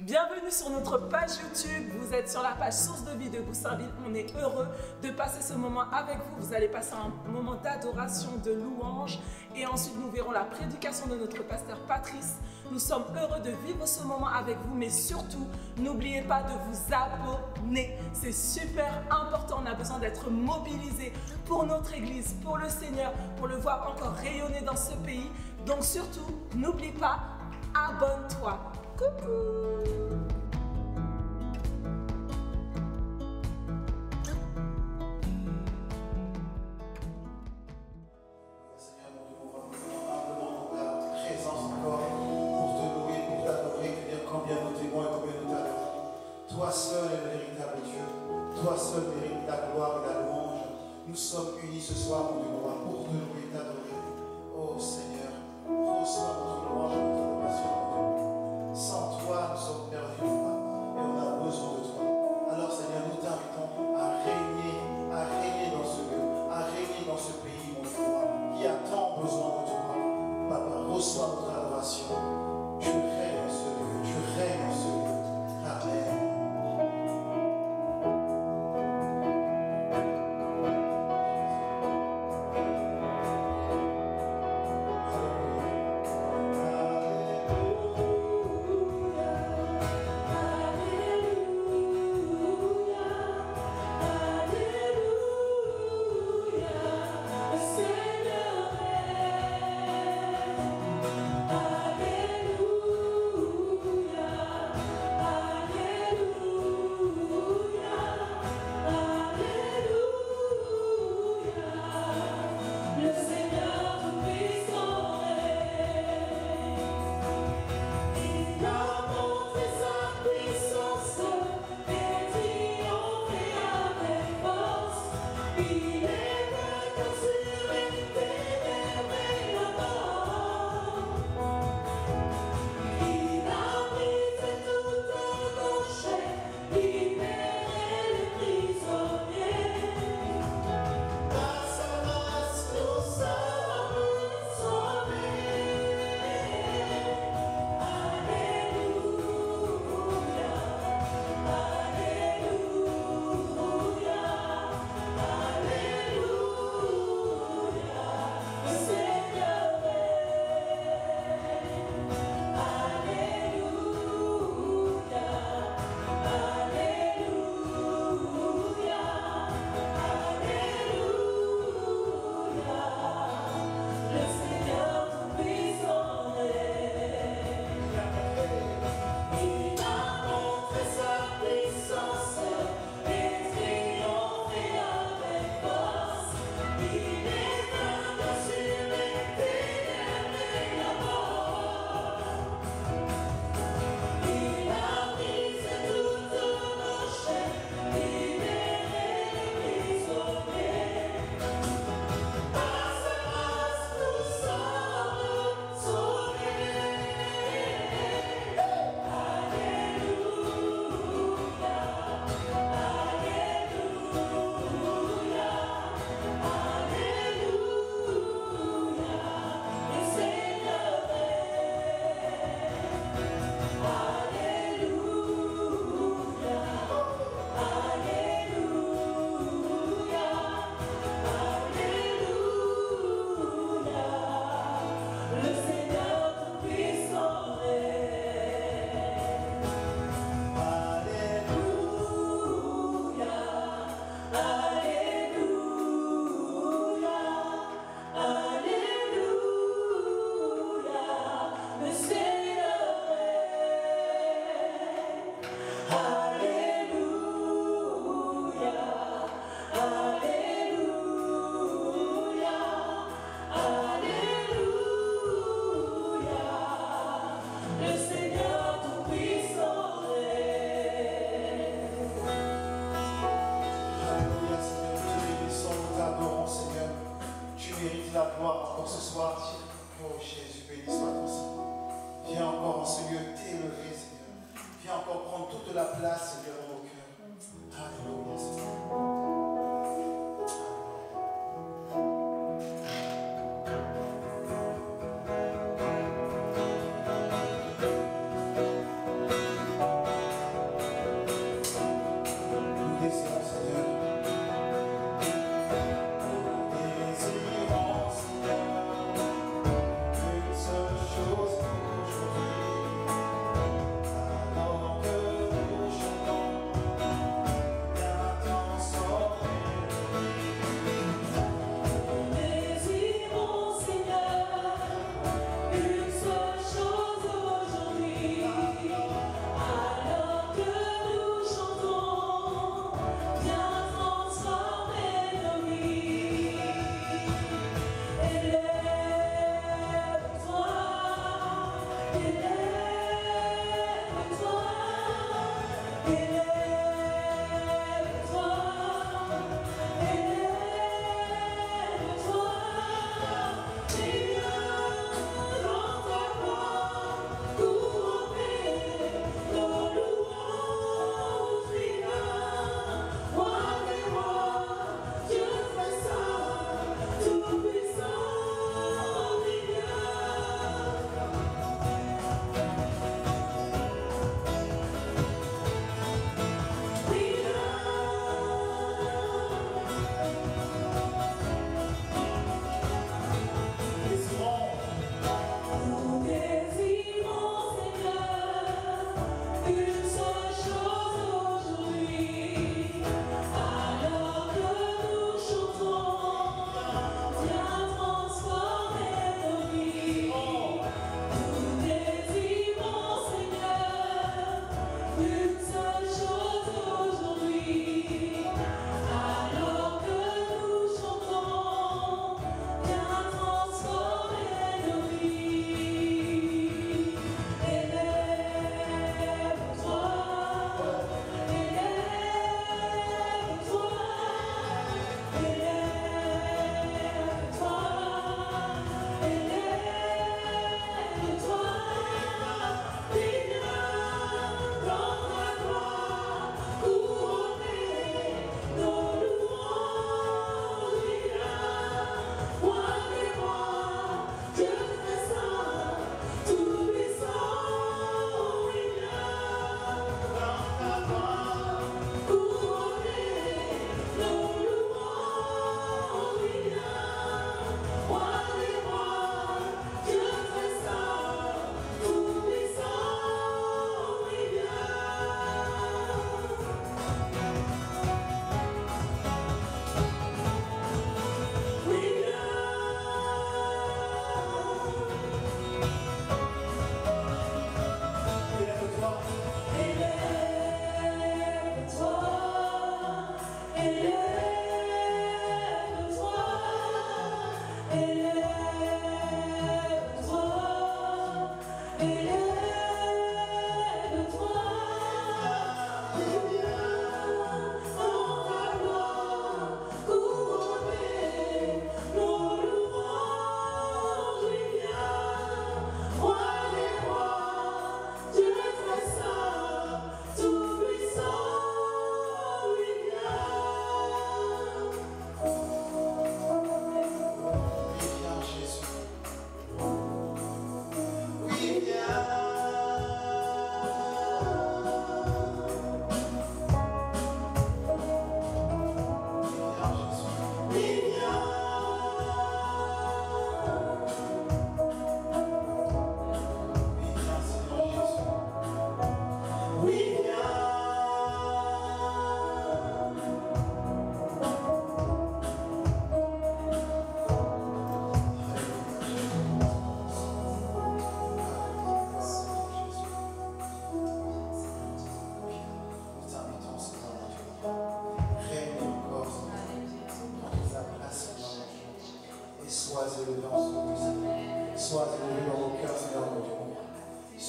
Bienvenue sur notre page YouTube, vous êtes sur la page Source de vie de Goussainville. On est heureux de passer ce moment avec vous. Vous allez passer un moment d'adoration, de louange et ensuite nous verrons la prédication de notre pasteur Patrice. Nous sommes heureux de vivre ce moment avec vous, mais surtout, n'oubliez pas de vous abonner. C'est super important, on a besoin d'être mobilisés pour notre Église, pour le Seigneur, pour le voir encore rayonner dans ce pays. Donc surtout, n'oublie pas, abonne-toi. Coucou! Toi seul est le véritable Dieu, toi seul mérite la gloire et la louange. Nous sommes unis ce soir, mon Dieu, pour te louer et t'adorer. Oh Seigneur, reçois notre louange et notre adoration, mon Dieu. Sans toi, nous sommes perdus, et on a besoin de toi. Alors Seigneur, nous t'invitons à régner dans ce lieu, à régner dans ce pays, mon Dieu, qui a tant besoin de toi. Papa, reçois notre adoration. Tu règnes dans ce lieu, tu règnes dans ce lieu. Amen. Hallelujah.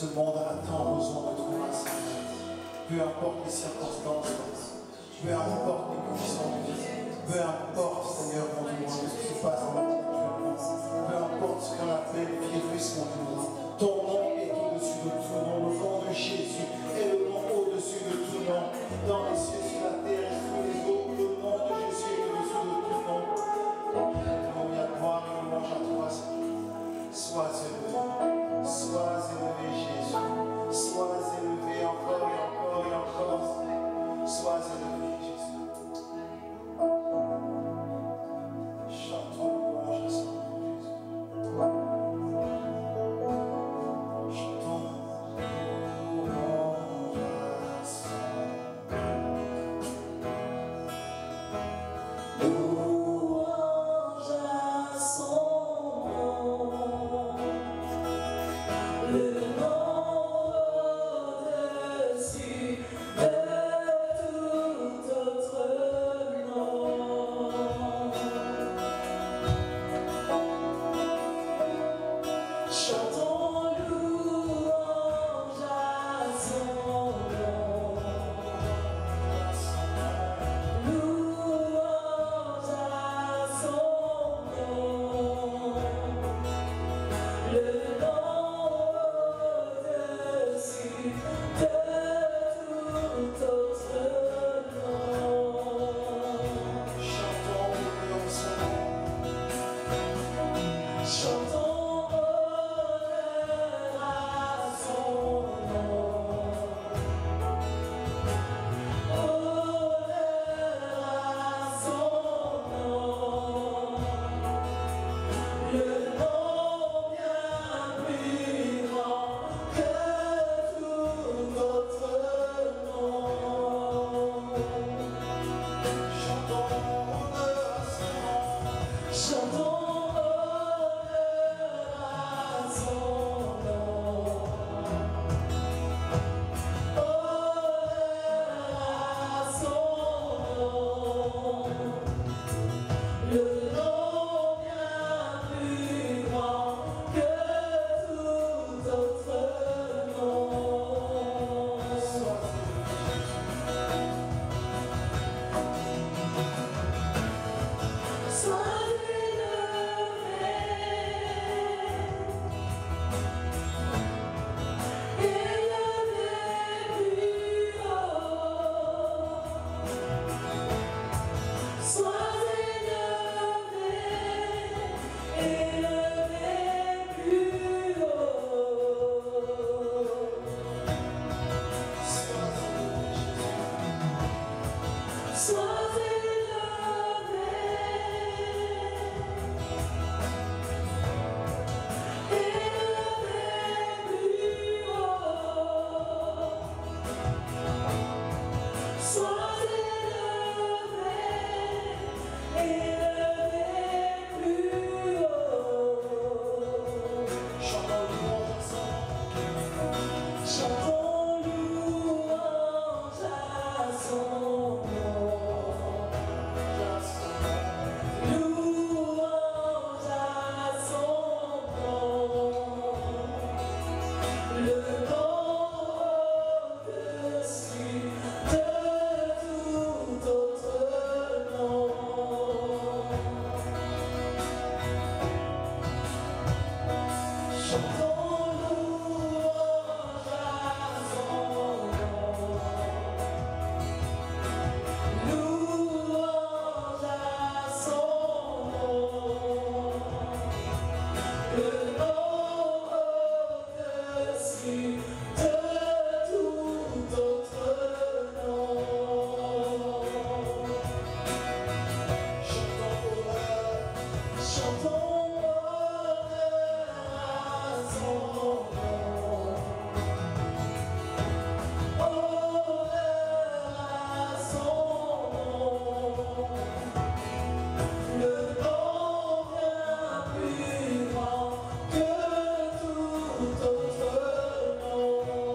Ce monde a tant besoin de toi, Seigneur. Peu importe les circonstances, peu importe les conditions de vie, peu importe, Seigneur, mon Dieu, ce qui se passe dans la vie actuellement, peu importe ce qu'on appelle virus, mon Dieu, ton nom est au-dessus de tout nom. Le nom de Jésus est le nom au-dessus de tout nom. Dans les cieux, sur la terre et sous les eaux, le nom de Jésus est au-dessus de tout nom. Alléluia, gloire et louange à toi, Seigneur. Sois élevé, Jésus. Sois élevé encore et encore et encore. Sois élevé, Jésus. Chantons louange à son nom, Jésus. Chantons louange à son nom. Louange à son nom. Le nom au-dessus de tout autre nom. Chantons louange à son nom. Louange à son nom. Le nom au-dessus de tout autre nom. Chantons louange à son nom. Chantons honneur à son nom. Honneur à son nom. Le nom bien plus grand que tout autre nom. Chantons honneur à son nom. Chantons honneur à son nom. Honneur à son nom. Le nom bien plus grand que tout autre nom. Sois élevé, élevé plus haut. Sois élevé, élevé plus haut. Sois élevé, élevé plus haut. Sois élevé, élevé plus haut. Chantons louange à son nom. Chantons louange à son nom. Louange à son nom. Le nom au-dessus de tout autre nom. Chantons louange à son nom. Louange à son nom. Le nom au-dessus de tout autre nom. Chantons honneur à son nom. Honneur à son nom. Le nom bien plus grand que tout autre nom.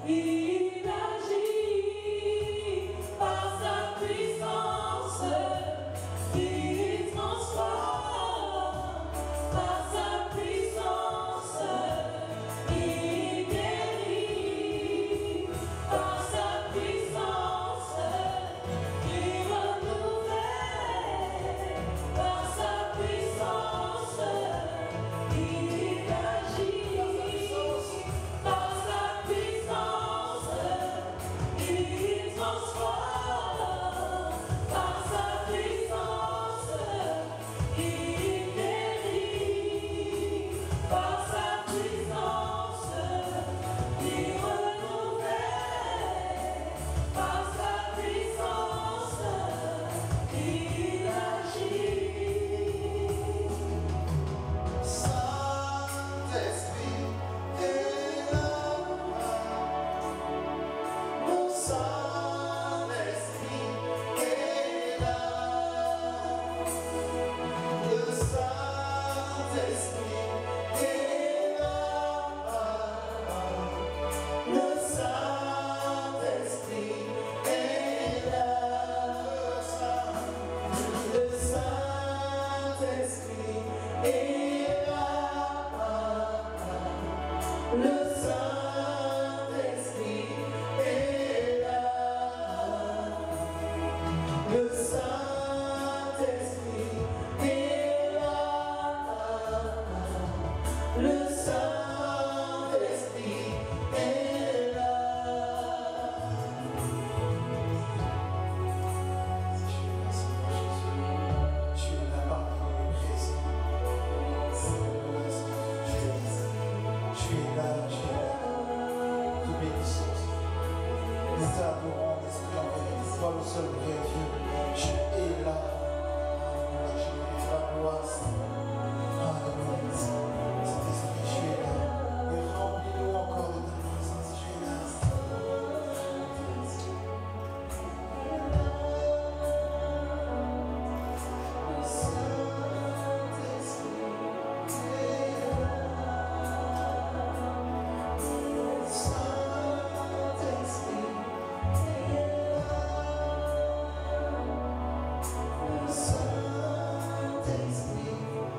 il agit par sa puissance, il transforme par sa puissance, il guérit par sa puissance, il renouvelle par sa puissance, il agit par sa puissance, il transforme par sa puissance, il guérit par sa puissance, il renouvelle par sa puissance, il agit. Saint-Esprit est là. Mon Saint-Esprit est là. Le Saint-Esprit est là. Le Saint-Esprit est là. Le Saint-Esprit est là. Le Saint-Esprit est là. Le Saint-Esprit est là. Le Saint-Esprit est là. Tu es là parmi nous présent. Tu es là, te bénissons. Nous t'adorons, Esprit en vérité, toi le seul vrai Dieu. Tu es là. Tu es la gloire. Alléluia. Saint-Esprit, tu es là. Et remplis-nous encore de ta présence. Tu es là. Saint-Esprit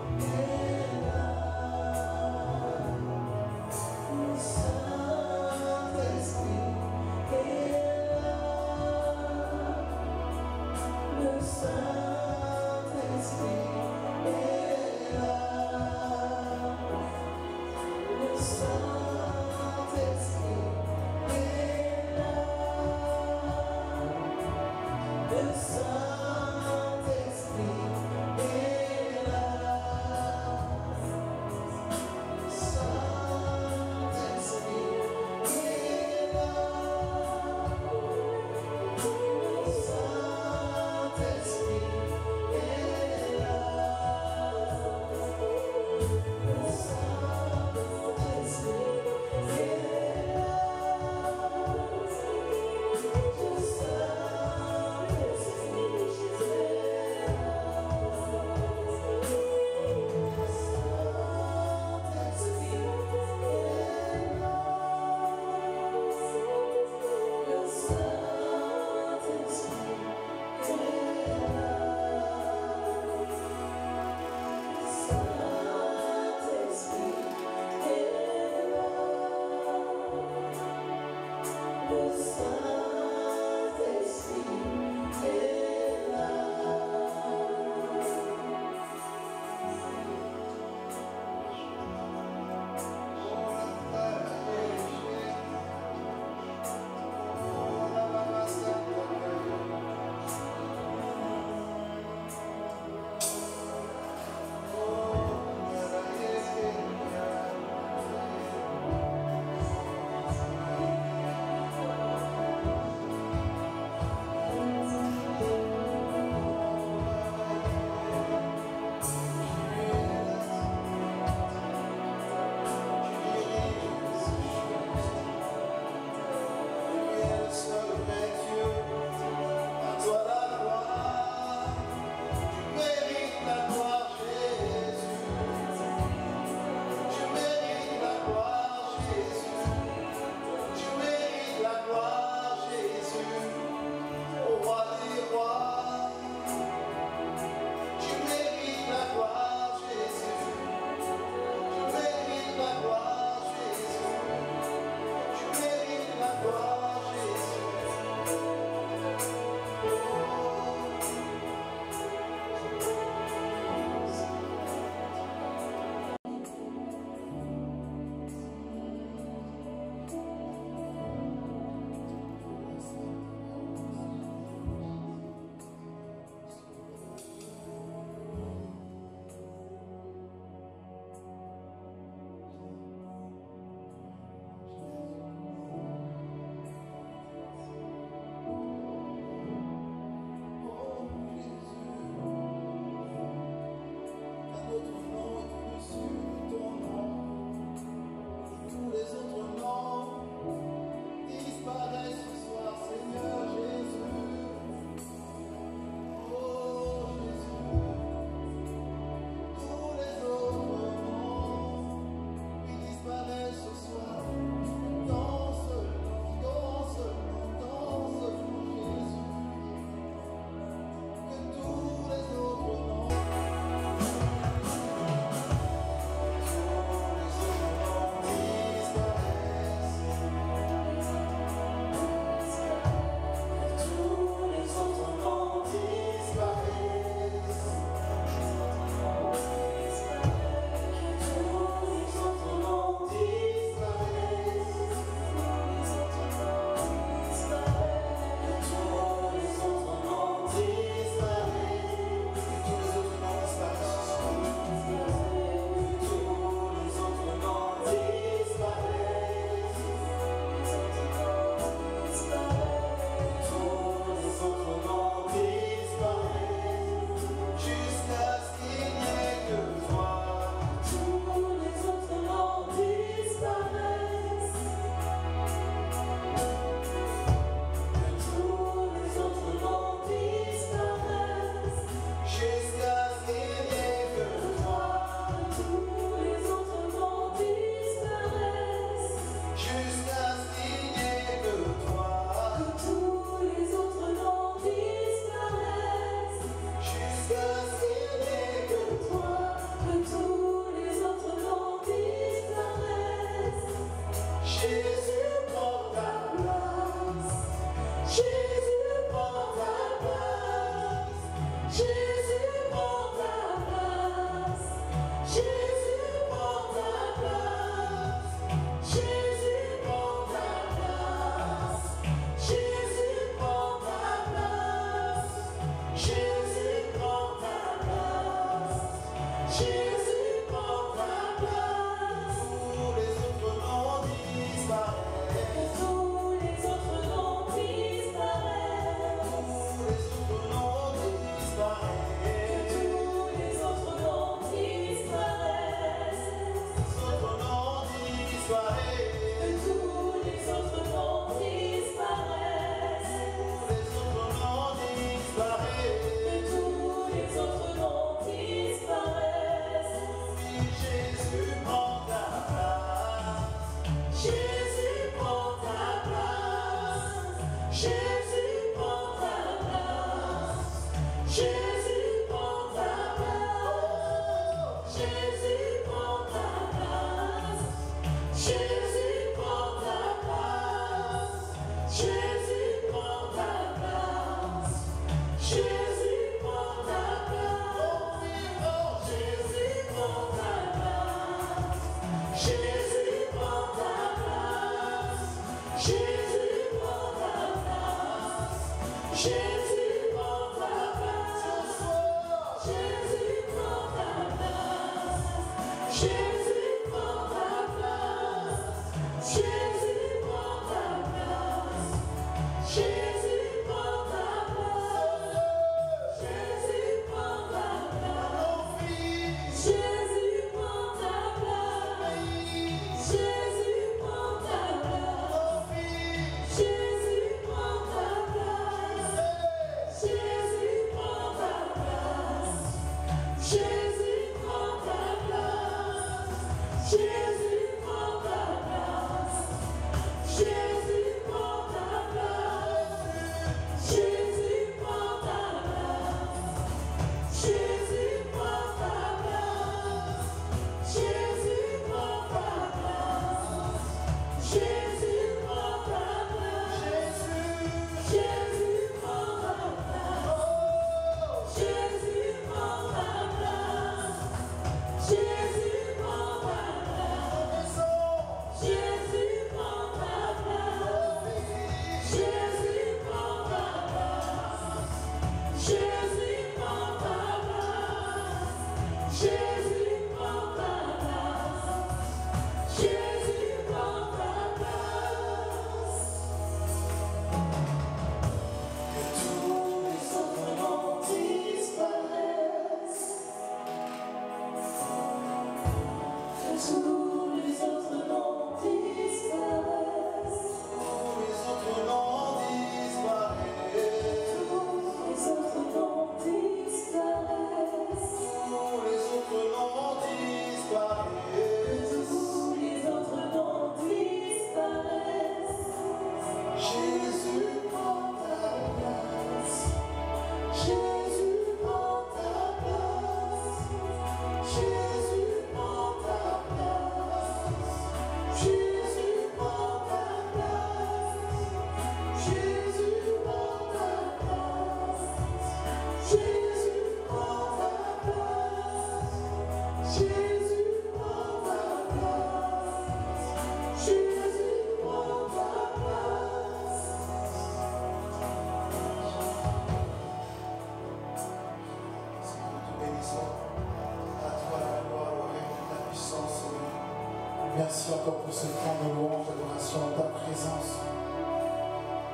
Merci encore pour ce temps de louange, d'adoration, ta présence.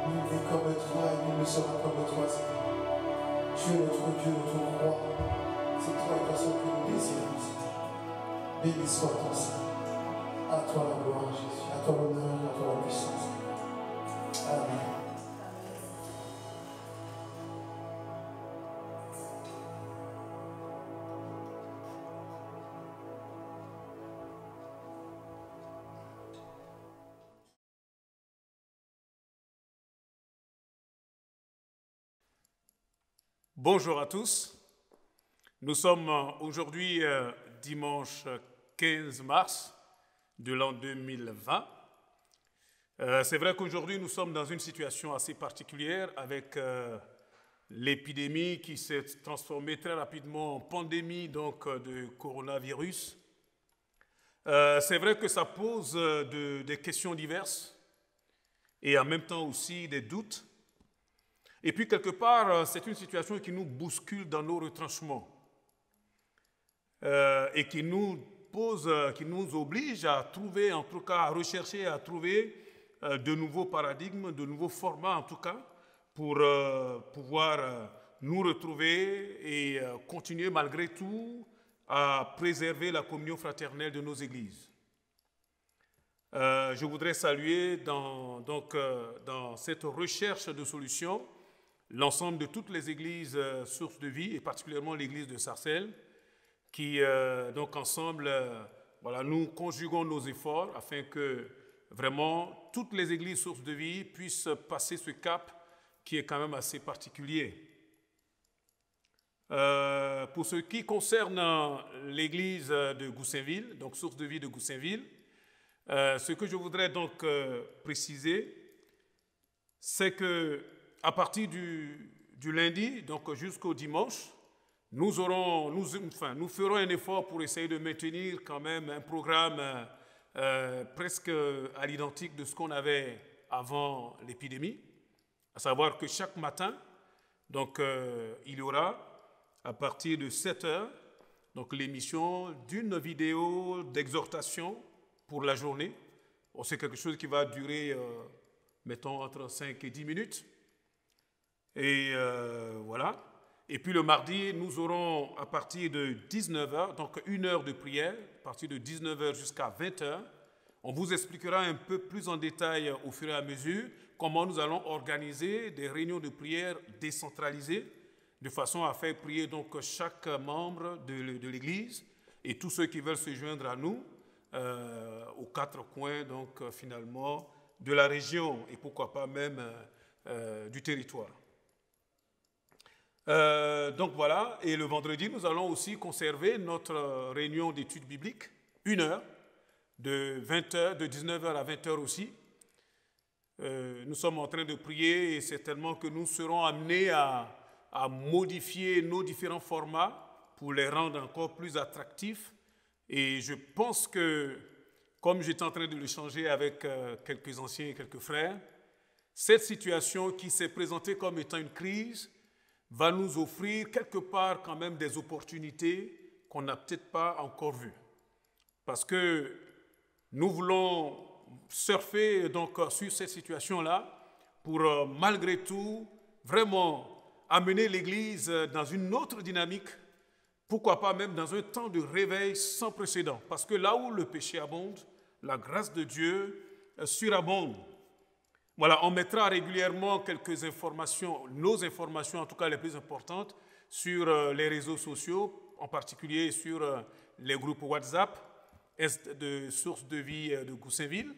Nul n'est comme toi et nul ne sera comme toi, Seigneur. Tu es notre Dieu, notre roi. C'est toi et toi seul que nous désirons, Seigneur. Béni soit ton Seigneur. À toi la gloire, Jésus. À toi l'honneur, à toi la puissance. Amen. Bonjour à tous. Nous sommes aujourd'hui dimanche 15 mars de l'an 2020. C'est vrai qu'aujourd'hui nous sommes dans une situation assez particulière avec l'épidémie qui s'est transformée très rapidement en pandémie de coronavirus. C'est vrai que ça pose des questions diverses et en même temps aussi des doutes. Et puis, quelque part, c'est une situation qui nous bouscule dans nos retranchements et qui nous oblige à trouver, en tout cas, à rechercher, à trouver de nouveaux paradigmes, de nouveaux formats, en tout cas, pour pouvoir nous retrouver et continuer, malgré tout, à préserver la communion fraternelle de nos églises. Je voudrais saluer dans cette recherche de solutions l'ensemble de toutes les églises sources de vie, et particulièrement l'église de Sarcelles, qui, ensemble, nous conjuguons nos efforts afin que vraiment toutes les églises sources de vie puissent passer ce cap qui est quand même assez particulier. Pour ce qui concerne l'église de Goussainville, donc source de vie de Goussainville, ce que je voudrais donc préciser, c'est que à partir du lundi, donc jusqu'au dimanche, nous ferons un effort pour essayer de maintenir quand même un programme presque à l'identique de ce qu'on avait avant l'épidémie, à savoir que chaque matin, donc, il y aura à partir de 7 heures donc, l'émission d'une vidéo d'exhortation pour la journée. Bon, c'est quelque chose qui va durer, mettons, entre 5 et 10 minutes. Et voilà. Et puis le mardi, nous aurons à partir de 19 heures, donc 1 heure de prière, à partir de 19 heures jusqu'à 20 heures. On vous expliquera un peu plus en détail au fur et à mesure comment nous allons organiser des réunions de prière décentralisées de façon à faire prier donc chaque membre de l'Église et tous ceux qui veulent se joindre à nous aux 4 coins donc finalement de la région et pourquoi pas même du territoire. Donc voilà, et le vendredi, nous allons aussi conserver notre réunion d'études bibliques, 1 heure, de 20 heures, de 19 heures à 20 heures aussi. Nous sommes en train de prier et certainement que nous serons amenés à modifier nos différents formats pour les rendre encore plus attractifs. Et je pense que, comme j'étais en train de l'échanger avec quelques anciens et quelques frères, cette situation qui s'est présentée comme étant une crise va nous offrir quelque part quand même des opportunités qu'on n'a peut-être pas encore vues. Parce que nous voulons surfer donc sur cette situation-là pour malgré tout vraiment amener l'Église dans une autre dynamique, pourquoi pas même dans un temps de réveil sans précédent. Parce que là où le péché abonde, la grâce de Dieu surabonde. Voilà, on mettra régulièrement quelques informations, nos informations en tout cas les plus importantes, sur les réseaux sociaux, en particulier sur les groupes WhatsApp de Source de Vie de Goussainville,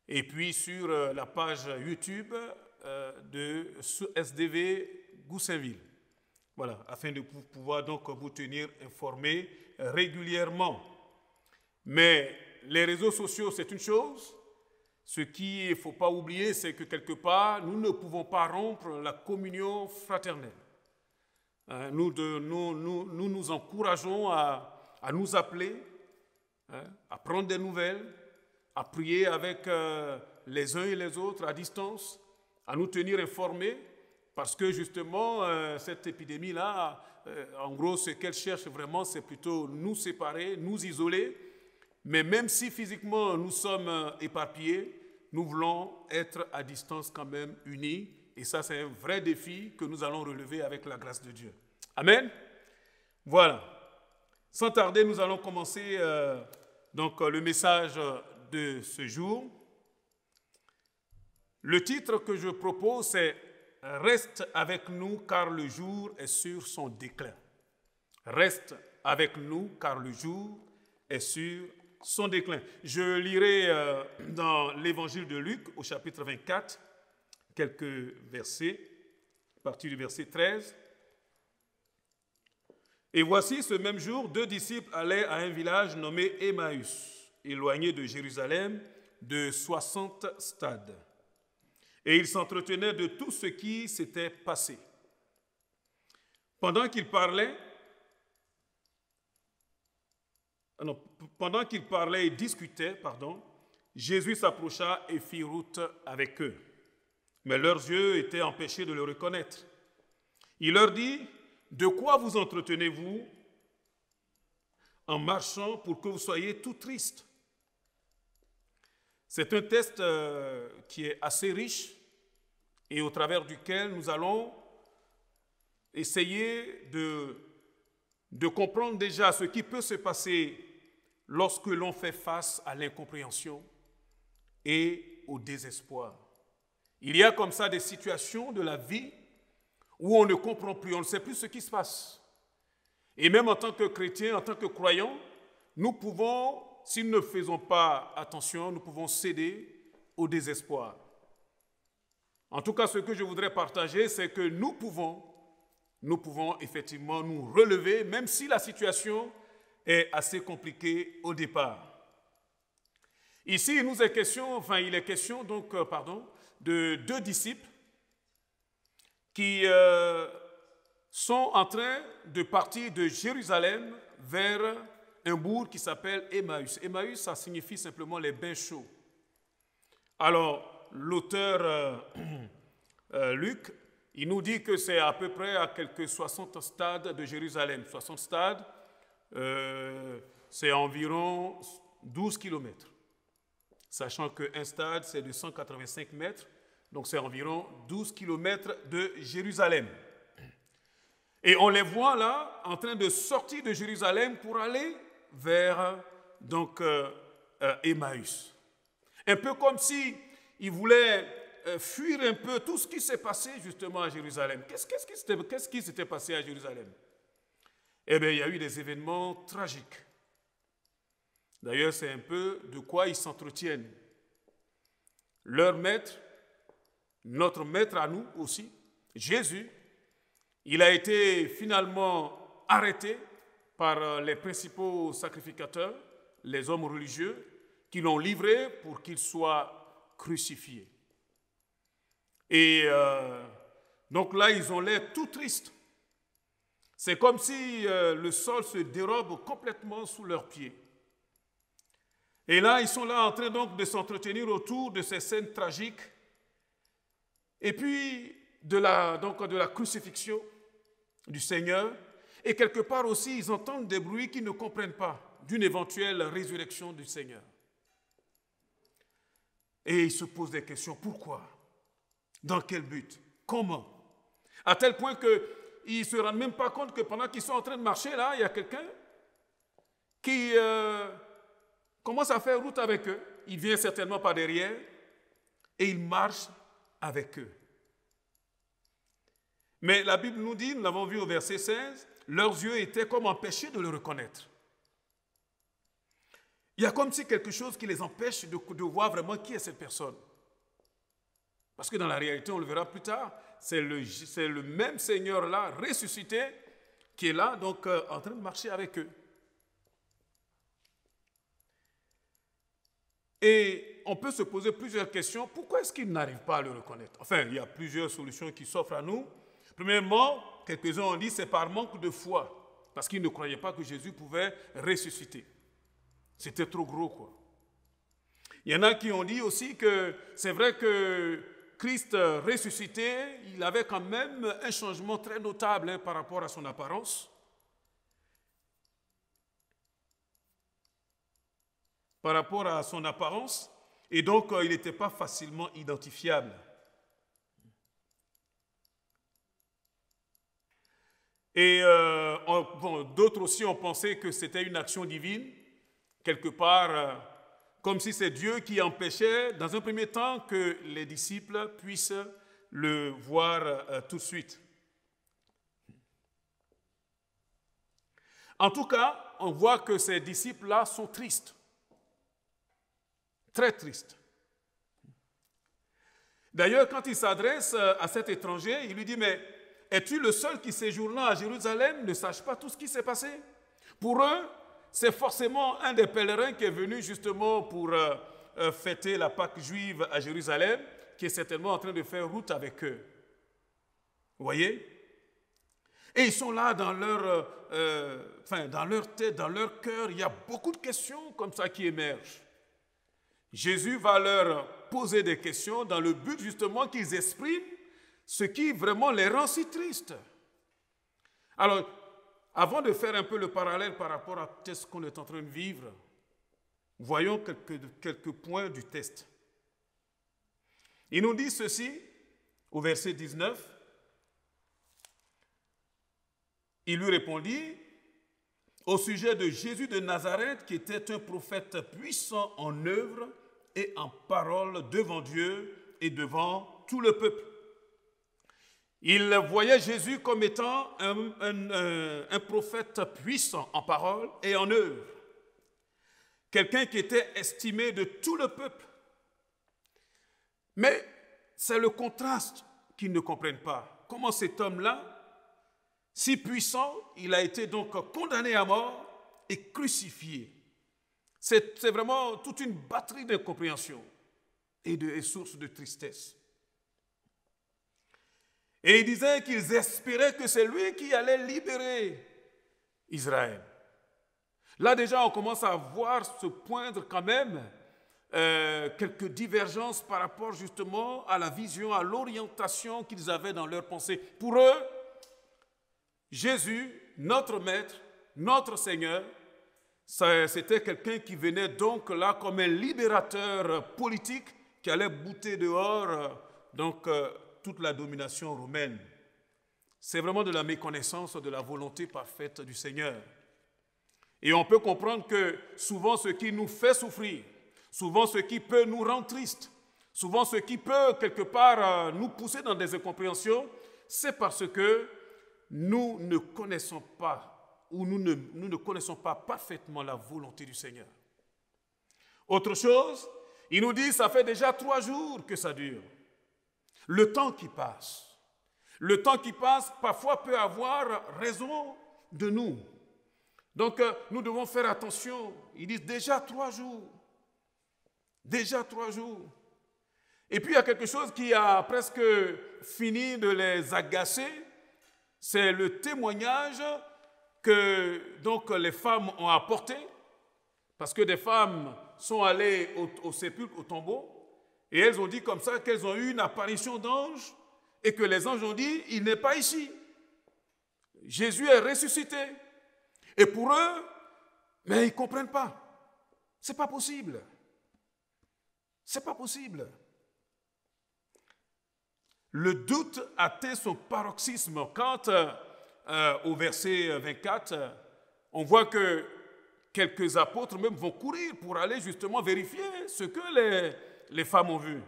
et puis sur la page YouTube de SDV Goussainville. Voilà, afin de pouvoir donc vous tenir informés régulièrement. Mais les réseaux sociaux, c'est une chose. Ce qu'il ne faut pas oublier, c'est que quelque part, nous ne pouvons pas rompre la communion fraternelle. Nous nous encourageons à nous appeler, à prendre des nouvelles, à prier avec les uns et les autres à distance, à nous tenir informés, parce que justement, cette épidémie-là, en gros, ce qu'elle cherche vraiment, c'est plutôt nous séparer, nous isoler. Mais même si physiquement nous sommes éparpillés, nous voulons être à distance quand même unis. Et ça, c'est un vrai défi que nous allons relever avec la grâce de Dieu. Amen. Voilà. Sans tarder, nous allons commencer donc le message de ce jour. Le titre que je propose, c'est « Reste avec nous car le jour est sur son déclin ». Reste avec nous car le jour est sur son déclin. Je lirai dans l'évangile de Luc au chapitre 24 quelques versets, à partir du verset 13. Et voici ce même jour, 2 disciples allaient à un village nommé Emmaüs, éloigné de Jérusalem de 60 stades. Et ils s'entretenaient de tout ce qui s'était passé. Pendant qu'ils parlaient et discutaient, Jésus s'approcha et fit route avec eux. Mais leurs yeux étaient empêchés de le reconnaître. Il leur dit, « De quoi vous entretenez-vous en marchant pour que vous soyez tout tristes ?» C'est un texte qui est assez riche et au travers duquel nous allons essayer de comprendre déjà ce qui peut se passer lorsque l'on fait face à l'incompréhension et au désespoir. Il y a comme ça des situations de la vie où on ne comprend plus, on ne sait plus ce qui se passe. Et même en tant que chrétiens, en tant que croyants, nous pouvons, si nous ne faisons pas attention, nous pouvons céder au désespoir. En tout cas, ce que je voudrais partager, c'est que nous pouvons effectivement nous relever, même si la situation est assez compliquée au départ. Ici, il est question de 2 disciples qui sont en train de partir de Jérusalem vers un bourg qui s'appelle Emmaüs. Emmaüs, ça signifie simplement les bains chauds. Alors, l'auteur Luc, il nous dit que c'est à peu près à quelques 60 stades de Jérusalem. 60 stades, c'est environ 12 kilomètres. Sachant qu'un stade, c'est de 185 mètres, donc c'est environ 12 kilomètres de Jérusalem. Et on les voit là, en train de sortir de Jérusalem pour aller vers Emmaüs. Un peu comme si ils voulaient fuir un peu tout ce qui s'est passé justement à Jérusalem. Qu'est-ce qui s'était passé à Jérusalem? Eh bien, il y a eu des événements tragiques. D'ailleurs, c'est un peu de quoi ils s'entretiennent. Leur maître, notre maître à nous aussi, Jésus, il a été finalement arrêté par les principaux sacrificateurs, les hommes religieux, qui l'ont livré pour qu'il soit crucifié. Et donc là, ils ont l'air tout tristes. C'est comme si le sol se dérobe complètement sous leurs pieds. Et là, ils sont là en train donc de s'entretenir autour de ces scènes tragiques et puis de la crucifixion du Seigneur. Et quelque part aussi, ils entendent des bruits qu'ils ne comprennent pas d'une éventuelle résurrection du Seigneur. Et ils se posent des questions. Pourquoi? Dans quel but? Comment? À tel point qu'ils ne se rendent même pas compte que pendant qu'ils sont en train de marcher, là, il y a quelqu'un qui commence à faire route avec eux. Il vient certainement par derrière et il marche avec eux. Mais la Bible nous dit, nous l'avons vu au verset 16, leurs yeux étaient comme empêchés de le reconnaître. Il y a comme si quelque chose qui les empêche de voir vraiment qui est cette personne. Parce que dans la réalité, on le verra plus tard, c'est le même Seigneur-là, ressuscité, qui est là, donc en train de marcher avec eux. Et on peut se poser plusieurs questions. Pourquoi est-ce qu'ils n'arrivent pas à le reconnaître? Enfin, il y a plusieurs solutions qui s'offrent à nous. Premièrement, quelques-uns ont dit c'est par manque de foi, parce qu'ils ne croyaient pas que Jésus pouvait ressusciter. C'était trop gros, quoi. Il y en a qui ont dit aussi que c'est vrai que Christ ressuscité, il avait quand même un changement très notable par rapport à son apparence. Par rapport à son apparence, et donc il n'était pas facilement identifiable. Et d'autres aussi ont pensé que c'était une action divine, quelque part, comme si c'est Dieu qui empêchait, dans un premier temps, que les disciples puissent le voir tout de suite. En tout cas, on voit que ces disciples-là sont tristes. Très triste. D'ailleurs, quand il s'adresse à cet étranger, il lui dit, mais es-tu le seul qui séjournant à Jérusalem ne sache pas tout ce qui s'est passé? Pour eux, c'est forcément un des pèlerins qui est venu justement pour fêter la Pâque juive à Jérusalem, qui est certainement en train de faire route avec eux. Vous voyez? Et ils sont là dans dans leur tête, dans leur cœur, il y a beaucoup de questions comme ça qui émergent. Jésus va leur poser des questions dans le but justement qu'ils expriment ce qui vraiment les rend si tristes. Alors, avant de faire un peu le parallèle par rapport à ce qu'on est en train de vivre, voyons quelques points du test. Il nous dit ceci au verset 19. Il lui répondit au sujet de Jésus de Nazareth, qui était un prophète puissant en œuvre et en parole devant Dieu et devant tout le peuple. Il voyait Jésus comme étant un prophète puissant en parole et en œuvre. Quelqu'un qui était estimé de tout le peuple. Mais c'est le contraste qu'ils ne comprennent pas. Comment cet homme-là, si puissant, il a été donc condamné à mort et crucifié. C'est vraiment toute une batterie d'incompréhension et de source de tristesse. Et il disait qu'ils espéraient que c'est lui qui allait libérer Israël. Là déjà, on commence à voir se poindre quand même quelques divergences par rapport justement à la vision, à l'orientation qu'ils avaient dans leur pensée. Pour eux, Jésus, notre Maître, notre Seigneur, c'était quelqu'un qui venait donc là comme un libérateur politique qui allait bouter dehors toute la domination romaine. C'est vraiment de la méconnaissance de la volonté parfaite du Seigneur. Et on peut comprendre que souvent ce qui nous fait souffrir, souvent ce qui peut nous rendre tristes, souvent ce qui peut quelque part nous pousser dans des incompréhensions, c'est parce que nous ne connaissons pas ou nous ne connaissons pas parfaitement la volonté du Seigneur. Autre chose, il nous dit, ça fait déjà 3 jours que ça dure. Le temps qui passe. Le temps qui passe, parfois, peut avoir raison de nous. Donc, nous devons faire attention. Ils disent déjà 3 jours. Déjà 3 jours. Et puis, il y a quelque chose qui a presque fini de les agacer. C'est le témoignage que donc, les femmes ont apporté. Parce que des femmes sont allées au sépulcre, au tombeau. Et elles ont dit comme ça qu'elles ont eu une apparition d'ange. Et que les anges ont dit, il n'est pas ici. Jésus est ressuscité. Et pour eux, mais ils ne comprennent pas. Ce n'est pas possible. Ce n'est pas possible. Le doute atteint son paroxysme quand, au verset 24, on voit que quelques apôtres même vont courir pour aller justement vérifier ce que les femmes ont vu.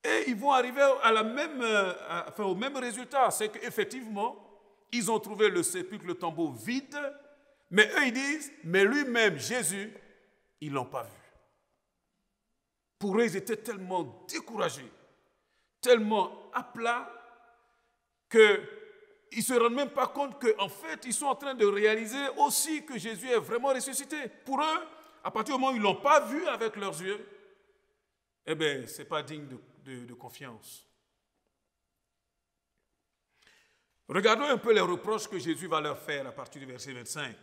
Et ils vont arriver au même résultat, c'est qu'effectivement, ils ont trouvé le sépulcre, le tombeau vide, mais eux ils disent, mais lui-même, Jésus, ils ne l'ont pas vu. Pour eux, ils étaient tellement découragés, tellement à plat, qu'ils ne se rendent même pas compte qu'en fait, ils sont en train de réaliser aussi que Jésus est vraiment ressuscité. Pour eux, à partir du moment où ils ne l'ont pas vu avec leurs yeux, eh bien, ce n'est pas digne de confiance. Regardons un peu les reproches que Jésus va leur faire à partir du verset 25.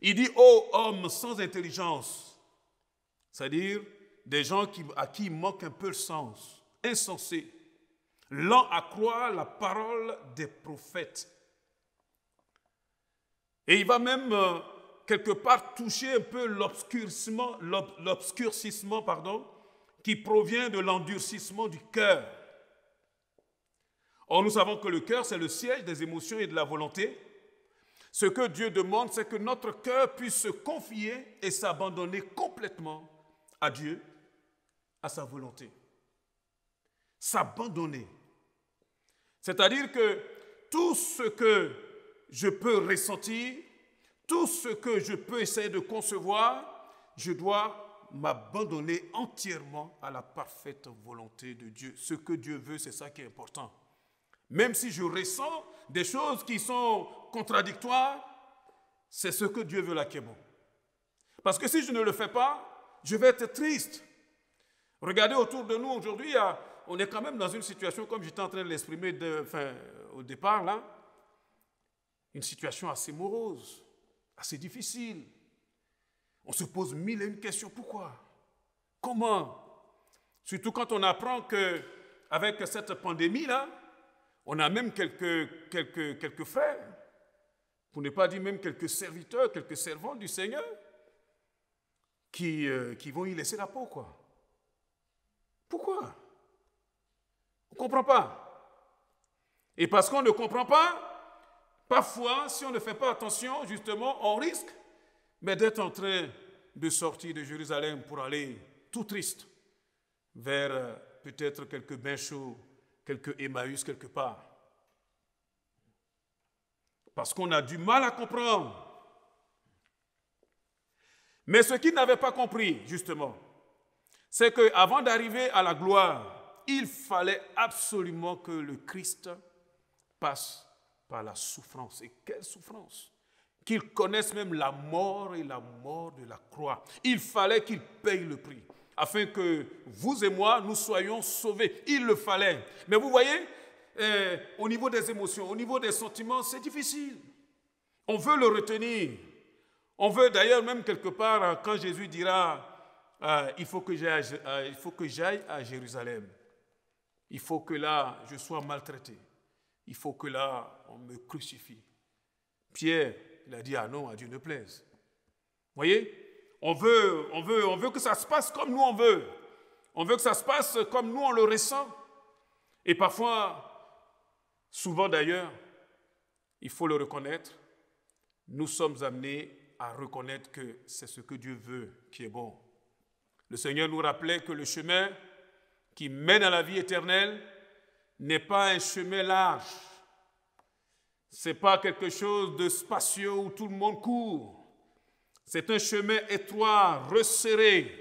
Il dit, ô hommes sans intelligence, c'est-à-dire des gens à qui il manque un peu le sens, insensés, lents à croire la parole des prophètes. Et il va même quelque part toucher un peu l'obscurcissement, qui provient de l'endurcissement du cœur. Or, nous savons que le cœur, c'est le siège des émotions et de la volonté. Ce que Dieu demande, c'est que notre cœur puisse se confier et s'abandonner complètement à Dieu, à sa volonté. S'abandonner. C'est-à-dire que tout ce que je peux ressentir, tout ce que je peux essayer de concevoir, je dois m'abandonner entièrement à la parfaite volonté de Dieu. Ce que Dieu veut, c'est ça qui est important. Même si je ressens des choses qui sont contradictoires, c'est ce que Dieu veut là qui est bon. Parce que si je ne le fais pas, je vais être triste. Regardez autour de nous aujourd'hui, on est quand même dans une situation, comme j'étais en train de l'exprimer au départ, là, une situation assez morose, assez difficile. On se pose 1001 questions. Pourquoi? Comment? Surtout quand on apprend qu'avec cette pandémie-là, on a même quelques frères, pour ne pas dire même quelques serviteurs, quelques servants du Seigneur, qui vont y laisser la peau, quoi. Pourquoi? On ne comprend pas. Et parce qu'on ne comprend pas, parfois, si on ne fait pas attention, justement, on risque d'être en train de sortir de Jérusalem pour aller tout triste vers peut-être quelques bains chauds, quelques Emmaüs quelque part. Parce qu'on a du mal à comprendre. Mais ce qu'ils n'avaient pas compris, justement, c'est qu'avant d'arriver à la gloire, il fallait absolument que le Christ passe par la souffrance. Et quelle souffrance! Qu'ils connaissent même la mort et la mort de la croix. Il fallait qu'ils payent le prix, afin que vous et moi, nous soyons sauvés. Il le fallait. Mais vous voyez, au niveau des émotions, au niveau des sentiments, c'est difficile. On veut le retenir. On veut d'ailleurs même quelque part, quand Jésus dira, il faut que j'aille à Jérusalem. Il faut que là, je sois maltraité. Il faut que là, on me crucifie. Pierre, il a dit, ah non, à Dieu ne plaise. Vous voyez, on veut que ça se passe comme nous on veut. On veut que ça se passe comme nous on le ressent. Et parfois, souvent d'ailleurs, il faut le reconnaître, nous sommes amenés à reconnaître que c'est ce que Dieu veut qui est bon. Le Seigneur nous rappelait que le chemin qui mène à la vie éternelle n'est pas un chemin large. Ce n'est pas quelque chose de spacieux où tout le monde court. C'est un chemin étroit, resserré.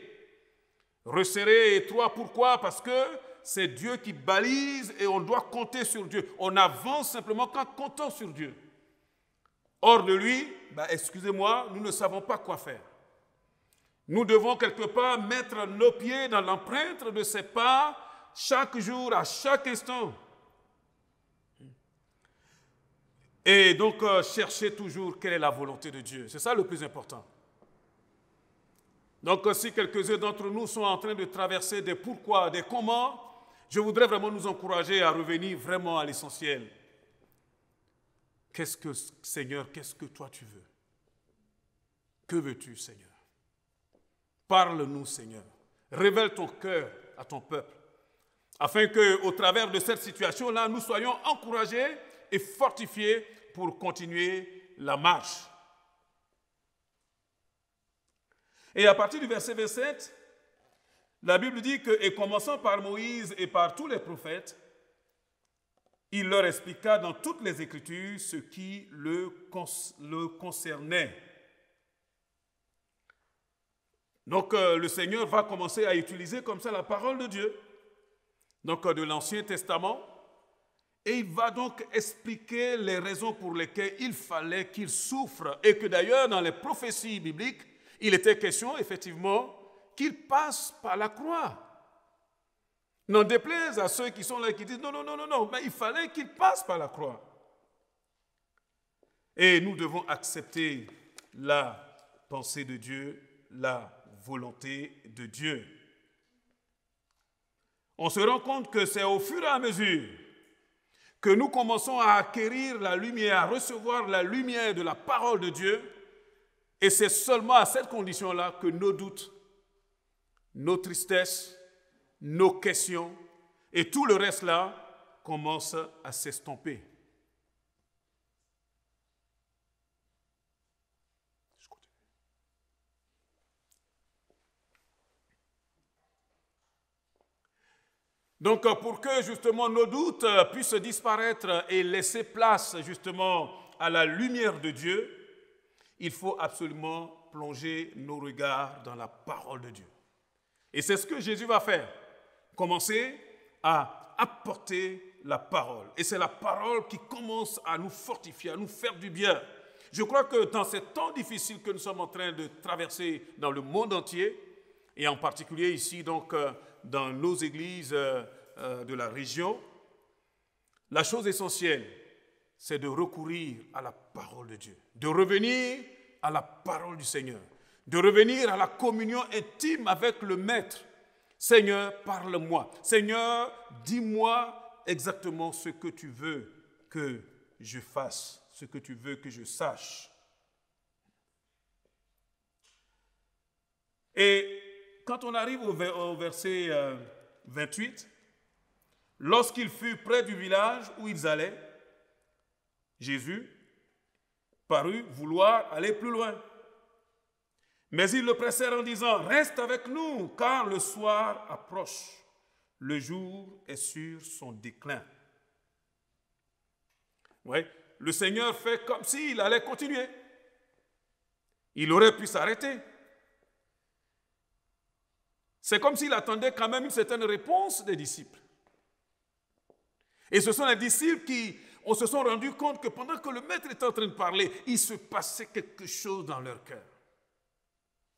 Resserré et étroit, pourquoi? Parce que c'est Dieu qui balise et on doit compter sur Dieu. On avance simplement qu'en comptant sur Dieu. Hors de lui, excusez-moi, nous ne savons pas quoi faire. Nous devons quelque part mettre nos pieds dans l'empreinte de ses pas chaque jour, à chaque instant. Et donc, chercher toujours quelle est la volonté de Dieu. C'est ça le plus important. Donc, si quelques-uns d'entre nous sont en train de traverser des pourquoi, des comment, je voudrais vraiment nous encourager à revenir vraiment à l'essentiel. Seigneur, qu'est-ce que toi tu veux? Que veux-tu, Seigneur? Parle-nous, Seigneur. Révèle ton cœur à ton peuple, afin qu'au travers de cette situation-là, nous soyons encouragés et fortifiés pour continuer la marche. Et à partir du verset 27, la Bible dit que, et commençant par Moïse et par tous les prophètes, il leur expliqua dans toutes les Écritures ce qui le concernait. Donc le Seigneur va commencer à utiliser comme ça la parole de Dieu, donc de l'Ancien Testament, et il va donc expliquer les raisons pour lesquelles il fallait qu'il souffre, et que d'ailleurs dans les prophéties bibliques, il était question effectivement qu'il passe par la croix. N'en déplaise à ceux qui sont là et qui disent non, mais il fallait qu'il passe par la croix. Et nous devons accepter la pensée de Dieu, la volonté de Dieu. On se rend compte que c'est au fur et à mesure que nous commençons à acquérir la lumière, à recevoir la lumière de la parole de Dieu, et c'est seulement à cette condition-là que nos doutes, nos tristesses, nos questions et tout le reste là commencent à s'estomper. Donc, pour que justement nos doutes puissent disparaître et laisser place justement à la lumière de Dieu, il faut absolument plonger nos regards dans la parole de Dieu. Et c'est ce que Jésus va faire. Commencer à apporter la parole. Et c'est la parole qui commence à nous fortifier, à nous faire du bien. Je crois que dans ces temps difficiles que nous sommes en train de traverser dans le monde entier, et en particulier ici donc dans nos églises de la région, la chose essentielle, c'est de recourir à la parole de Dieu, de revenir à la parole du Seigneur, de revenir à la communion intime avec le Maître. Seigneur, parle-moi. Seigneur, dis-moi exactement ce que tu veux que je fasse, ce que tu veux que je sache. Et quand on arrive au verset 28, lorsqu'il fut près du village où ils allaient, Jésus parut vouloir aller plus loin. Mais ils le pressèrent en disant, « Reste avec nous, car le soir approche. Le jour est sur son déclin. » Ouais, le Seigneur fait comme s'il allait continuer. Il aurait pu s'arrêter. C'est comme s'il attendait quand même une certaine réponse des disciples. Et ce sont les disciples qui se sont rendus compte que pendant que le Maître était en train de parler, il se passait quelque chose dans leur cœur.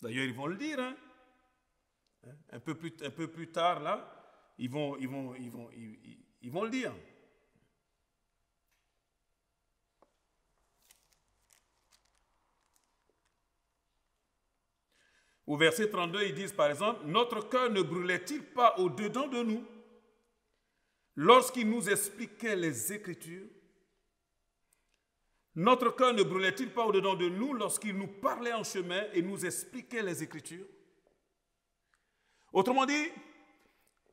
D'ailleurs, ils vont le dire, hein? Un peu plus tard, là, ils vont le dire. Au verset 32, ils disent par exemple, « Notre cœur ne brûlait-il pas au-dedans de nous lorsqu'il nous expliquait les Écritures? Notre cœur ne brûlait-il pas au-dedans de nous lorsqu'il nous parlait en chemin et nous expliquait les Écritures? » Autrement dit,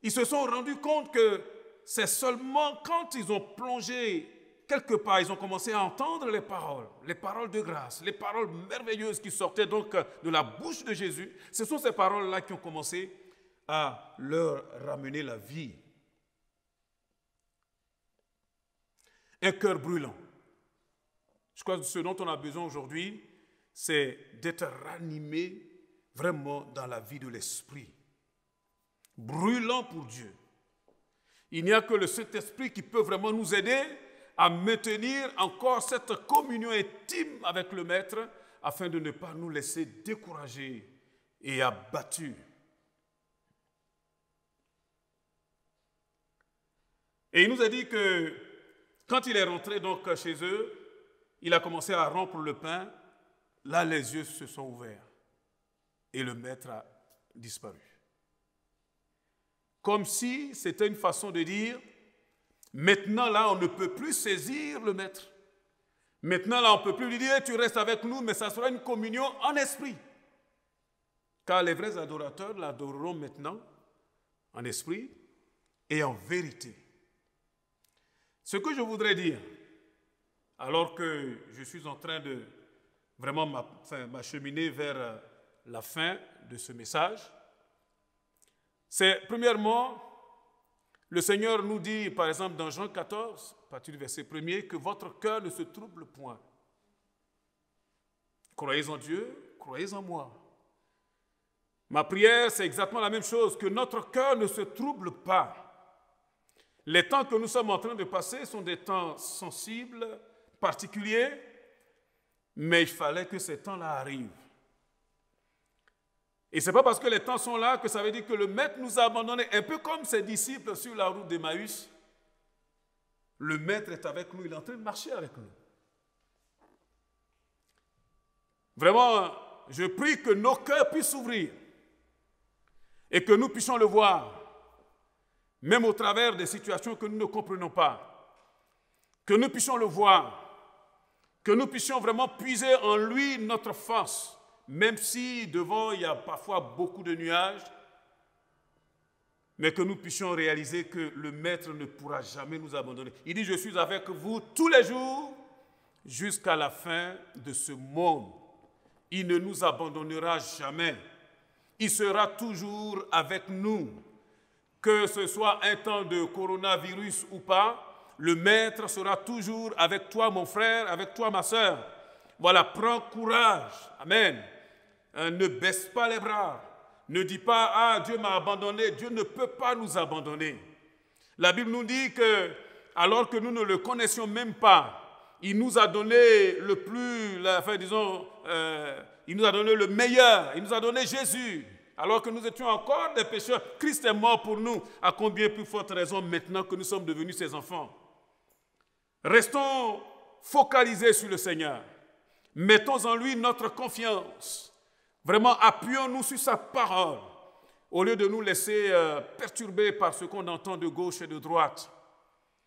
ils se sont rendus compte que c'est seulement quand ils ont plongé quelque part, ils ont commencé à entendre les paroles de grâce, les paroles merveilleuses qui sortaient donc de la bouche de Jésus. Ce sont ces paroles-là qui ont commencé à leur ramener la vie. Un cœur brûlant. Je crois que ce dont on a besoin aujourd'hui, c'est d'être ranimé vraiment dans la vie de l'esprit. Brûlant pour Dieu. Il n'y a que le Saint-Esprit qui peut vraiment nous aider à maintenir encore cette communion intime avec le Maître afin de ne pas nous laisser décourager et abattus. Et il nous a dit que quand il est rentré donc chez eux, il a commencé à rompre le pain. Là, les yeux se sont ouverts et le Maître a disparu. Comme si c'était une façon de dire, maintenant là, on ne peut plus saisir le Maître. Maintenant là, on ne peut plus lui dire, tu restes avec nous, mais ça sera une communion en esprit. Car les vrais adorateurs l'adoreront maintenant en esprit et en vérité. Ce que je voudrais dire, alors que je suis en train de vraiment m'acheminer vers la fin de ce message, c'est premièrement, le Seigneur nous dit, par exemple, dans Jean 14, à partir du verset 1er, que votre cœur ne se trouble point. Croyez en Dieu, croyez en moi. Ma prière, c'est exactement la même chose, que notre cœur ne se trouble pas. Les temps que nous sommes en train de passer sont des temps sensibles, particuliers, mais il fallait que ces temps-là arrivent. Et ce n'est pas parce que les temps sont là que ça veut dire que le Maître nous a abandonnés. Un peu comme ses disciples sur la route d'Emmaüs. Le Maître est avec nous, il est en train de marcher avec nous. Vraiment, je prie que nos cœurs puissent s'ouvrir et que nous puissions le voir, même au travers des situations que nous ne comprenons pas. Que nous puissions le voir, que nous puissions vraiment puiser en lui notre force. Même si devant il y a parfois beaucoup de nuages, mais que nous puissions réaliser que le Maître ne pourra jamais nous abandonner. Il dit, je suis avec vous tous les jours jusqu'à la fin de ce monde. Il ne nous abandonnera jamais. Il sera toujours avec nous. Que ce soit un temps de coronavirus ou pas, le Maître sera toujours avec toi, mon frère, avec toi, ma sœur. Voilà, prends courage. Amen. Ne baisse pas les bras. Ne dis pas, ah, Dieu m'a abandonné. Dieu ne peut pas nous abandonner. La Bible nous dit que, alors que nous ne le connaissions même pas, il nous a donné le plus, il nous a donné le meilleur. Il nous a donné Jésus. Alors que nous étions encore des pécheurs, Christ est mort pour nous. À combien plus forte raison maintenant que nous sommes devenus ses enfants? Restons focalisés sur le Seigneur. Mettons en lui notre confiance. Vraiment, appuyons-nous sur sa parole, au lieu de nous laisser perturber par ce qu'on entend de gauche et de droite.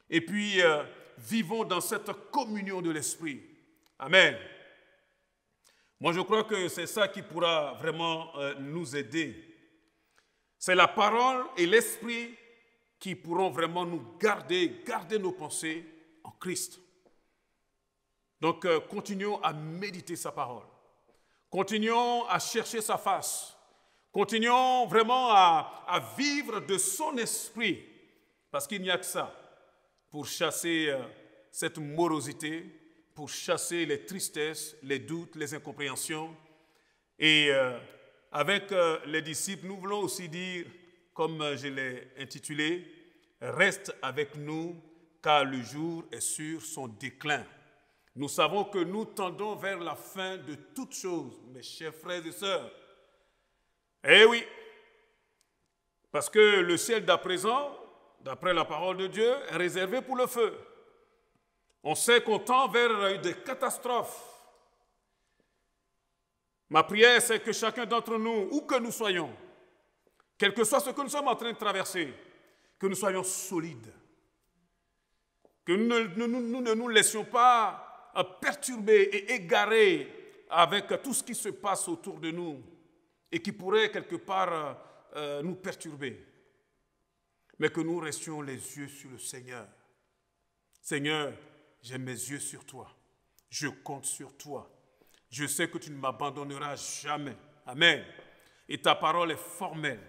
Et puis, vivons dans cette communion de l'Esprit. Amen. Moi, je crois que c'est ça qui pourra vraiment nous aider. C'est la parole et l'Esprit qui pourront vraiment nous garder nos pensées en Christ. Donc, continuons à méditer sa parole. Continuons à chercher sa face. Continuons vraiment à vivre de son esprit. Parce qu'il n'y a que ça pour chasser cette morosité, pour chasser les tristesses, les doutes, les incompréhensions. Et avec les disciples, nous voulons aussi dire, comme je l'ai intitulé, « Reste avec nous, car le jour est sur son déclin. » Nous savons que nous tendons vers la fin de toutes choses, mes chers frères et sœurs. Eh oui, parce que le ciel d'à présent, d'après la parole de Dieu, est réservé pour le feu. On sait qu'on tend vers des catastrophes. Ma prière, c'est que chacun d'entre nous, où que nous soyons, quel que soit ce que nous sommes en train de traverser, que nous soyons solides, que nous ne nous laissions pas perturber et égarer avec tout ce qui se passe autour de nous et qui pourrait quelque part nous perturber, mais que nous restions les yeux sur le Seigneur. Seigneur, j'ai mes yeux sur toi. Je compte sur toi. Je sais que tu ne m'abandonneras jamais. Amen. Et ta parole est formelle.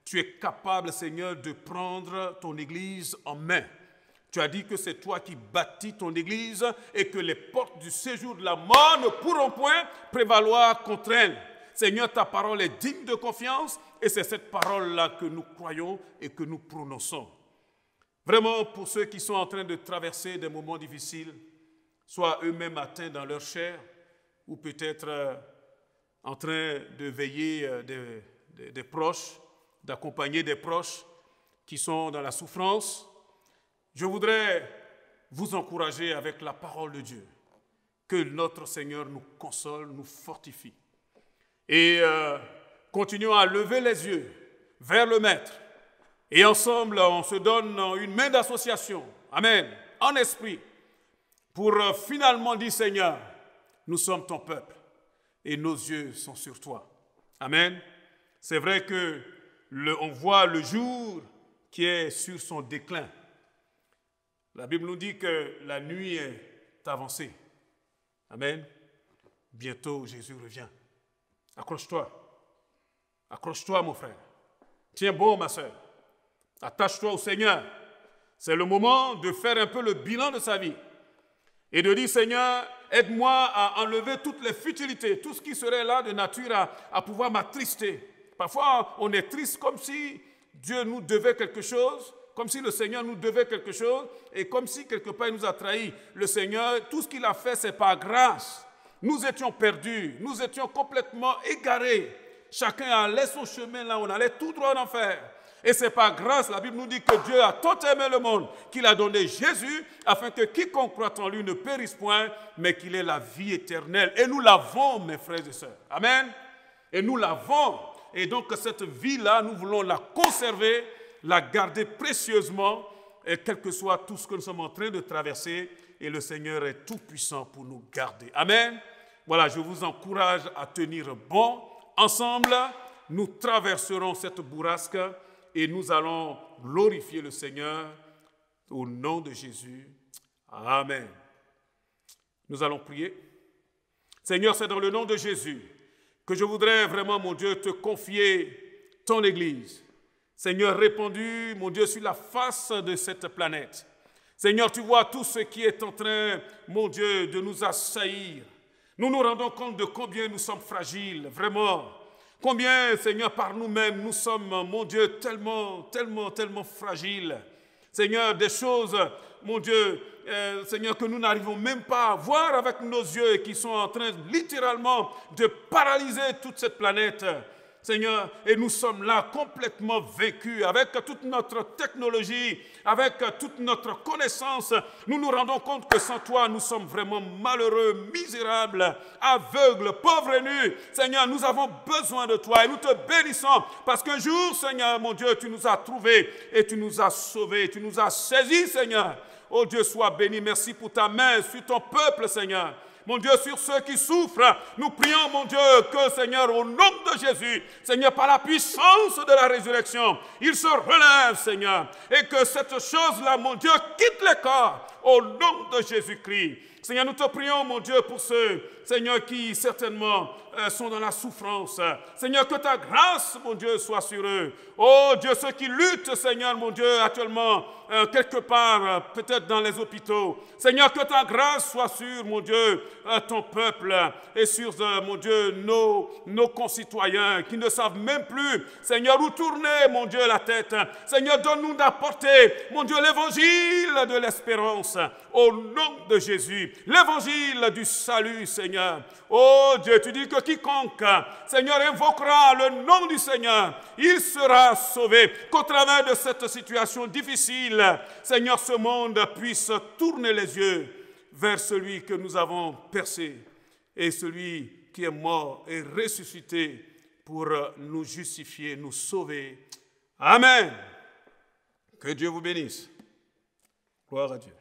Tu es capable, Seigneur, de prendre ton Église en main. Tu as dit que c'est toi qui bâtis ton Église et que les portes du séjour de la mort ne pourront point prévaloir contre elle. Seigneur, ta parole est digne de confiance et c'est cette parole-là que nous croyons et que nous prononçons. Vraiment, pour ceux qui sont en train de traverser des moments difficiles, soit eux-mêmes atteints dans leur chair ou peut-être en train de veiller des proches, d'accompagner des proches qui sont dans la souffrance, je voudrais vous encourager avec la parole de Dieu, que notre Seigneur nous console, nous fortifie. Et continuons à lever les yeux vers le Maître. Et ensemble, on se donne une main d'association, amen, en esprit, pour finalement dire, Seigneur, nous sommes ton peuple et nos yeux sont sur toi. Amen. C'est vrai que on voit le jour qui est sur son déclin. La Bible nous dit que la nuit est avancée. Amen. Bientôt, Jésus revient. Accroche-toi. Accroche-toi, mon frère. Tiens bon, ma soeur. Attache-toi au Seigneur. C'est le moment de faire un peu le bilan de sa vie. Et de dire, Seigneur, aide-moi à enlever toutes les futilités, tout ce qui serait là de nature à pouvoir m'attrister. Parfois, on est triste comme si Dieu nous devait quelque chose, comme si le Seigneur nous devait quelque chose, et comme si quelque part il nous a trahis. Le Seigneur, tout ce qu'il a fait, c'est par grâce. Nous étions perdus, nous étions complètement égarés. Chacun allait son chemin là, on allait tout droit en enfer. Et c'est par grâce, la Bible nous dit que Dieu a tant aimé le monde qu'il a donné Jésus afin que quiconque croit en lui ne périsse point, mais qu'il ait la vie éternelle. Et nous l'avons, mes frères et sœurs. Amen. Et nous l'avons. Et donc cette vie-là, nous voulons la conserver, la garder précieusement, et quel que soit tout ce que nous sommes en train de traverser. Et le Seigneur est tout puissant pour nous garder. Amen. Voilà, je vous encourage à tenir bon. Ensemble, nous traverserons cette bourrasque et nous allons glorifier le Seigneur au nom de Jésus. Amen. Nous allons prier. Seigneur, c'est dans le nom de Jésus que je voudrais vraiment, mon Dieu, te confier ton Église. Seigneur, répandu, mon Dieu, sur la face de cette planète. Seigneur, tu vois tout ce qui est en train, mon Dieu, de nous assaillir. Nous nous rendons compte de combien nous sommes fragiles, vraiment. Combien, Seigneur, par nous-mêmes, nous sommes, mon Dieu, tellement fragiles. Seigneur, des choses, mon Dieu, Seigneur, que nous n'arrivons même pas à voir avec nos yeux et qui sont en train, littéralement, de paralyser toute cette planète. Seigneur, et nous sommes là complètement vaincus avec toute notre technologie, avec toute notre connaissance. Nous nous rendons compte que sans toi, nous sommes vraiment malheureux, misérables, aveugles, pauvres et nus. Seigneur, nous avons besoin de toi et nous te bénissons parce qu'un jour, Seigneur, mon Dieu, tu nous as trouvés et tu nous as sauvés, tu nous as saisis, Seigneur. Oh Dieu, sois béni. Merci pour ta main sur ton peuple, Seigneur. Mon Dieu, sur ceux qui souffrent, nous prions, mon Dieu, que, Seigneur, au nom de Jésus, Seigneur, par la puissance de la résurrection, il se relève, Seigneur, et que cette chose-là, mon Dieu, quitte les corps, au nom de Jésus-Christ. Seigneur, nous te prions, mon Dieu, pour ceux, Seigneur, qui certainement sont dans la souffrance. Seigneur, que ta grâce, mon Dieu, soit sur eux. Oh Dieu, ceux qui luttent, Seigneur, mon Dieu, actuellement, quelque part, peut-être dans les hôpitaux. Seigneur, que ta grâce soit sur, mon Dieu, ton peuple et sur, mon Dieu, nos concitoyens qui ne savent même plus, Seigneur, où tourner, mon Dieu, la tête. Seigneur, donne-nous d'apporter, mon Dieu, l'évangile de l'espérance au nom de Jésus. L'évangile du salut, Seigneur. Oh Dieu, tu dis que quiconque, Seigneur, invoquera le nom du Seigneur, il sera sauvé. Qu'au travers de cette situation difficile, Seigneur, ce monde puisse tourner les yeux vers celui que nous avons percé et celui qui est mort et ressuscité pour nous justifier, nous sauver. Amen. Que Dieu vous bénisse. Gloire à Dieu.